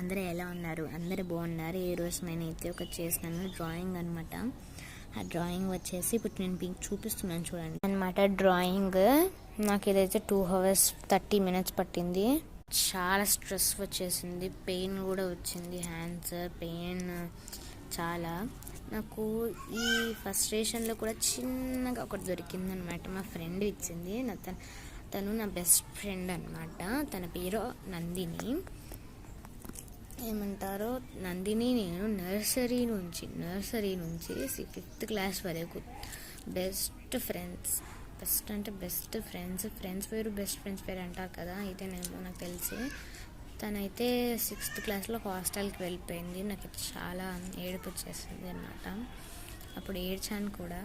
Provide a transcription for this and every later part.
అందరూ ఎలా ఉన్నారు? అందరూ బాగున్నారు. ఈరోజు నేనైతే ఒక చేసినాను డ్రాయింగ్ అనమాట. ఆ డ్రాయింగ్ వచ్చేసి ఇప్పుడు నేను మీకు చూపిస్తున్నాను చూడండి అనమాట. డ్రాయింగ్ నాకు ఇదైతే 2 hours 30 minutes పట్టింది. చాలా స్ట్రెస్ వచ్చేసింది, పెయిన్ కూడా వచ్చింది, హ్యాండ్స్ పెయిన్ చాలా. నాకు ఈ ఫ్రస్ట్రేషన్లో కూడా చిన్నగా ఒకటి దొరికిందనమాట. మా ఫ్రెండ్ ఇచ్చింది. తను నా బెస్ట్ ఫ్రెండ్ అనమాట. తన పేరు నందిని. ఏమంటారో నందిని నేను నర్సరీ నుంచి 5th class వరకు బెస్ట్ ఫ్రెండ్స్. బెస్ట్ అంటే బెస్ట్ ఫ్రెండ్స్ వేరు బెస్ట్ ఫ్రెండ్స్ వేరు అంటారు కదా, ఇదేనేమో నాకు తెలిసి. తనైతే 6th classలో హాస్టల్కి వెళ్ళిపోయింది. నాకు చాలా ఏడుపు వచ్చేసింది అనమాట. అప్పుడు ఏడ్చాను కూడా.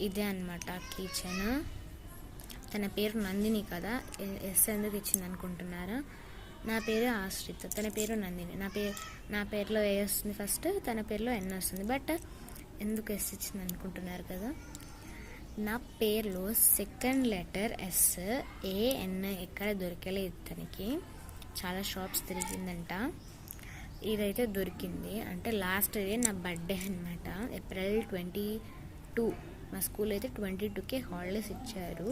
ఇదే అనమాట కిచెన్. తన పేరు నందిని కదా, ఎస్ ఎందుకు ఇచ్చింది అనుకుంటున్నారా? నా పేరు ఆశ్రిత, తన పేరు నందిని. నా పేరులో ఏ వస్తుంది ఫస్ట్, తన పేరులో ఎన్ వస్తుంది. బట్ ఎందుకు ఎస్ ఇచ్చింది అనుకుంటున్నారు కదా. నా పేరులో సెకండ్ లెటర్ ఎస్, ఏఎన్ ఎక్కడ దొరకలేదు తనకి. చాలా షాప్స్ తిరిగిందంట. ఇదైతే దొరికింది. అంటే లాస్ట్ డే నా బర్త్డే అనమాట, April 22. మా స్కూల్ అయితే 22కే హాలిడేస్ ఇచ్చారు.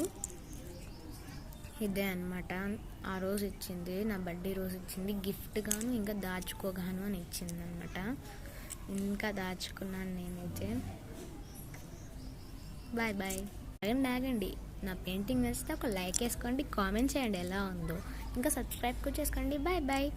ఇదే అనమాట ఆ రోజు ఇచ్చింది, నా బర్త్డే రోజు ఇచ్చింది గిఫ్ట్ గాను, ఇంకా దాచుకోగాను అని ఇచ్చింది అనమాట. ఇంకా దాచుకున్నాను నేనైతే. Bye bye. ఆగండి, నా పెయింటింగ్ నచ్చితే ఒక లైక్ వేసుకోండి, కామెంట్ చేయండి ఎలా ఉందో, ఇంకా సబ్స్క్రైబ్ కూడా చేసుకోండి. Bye bye.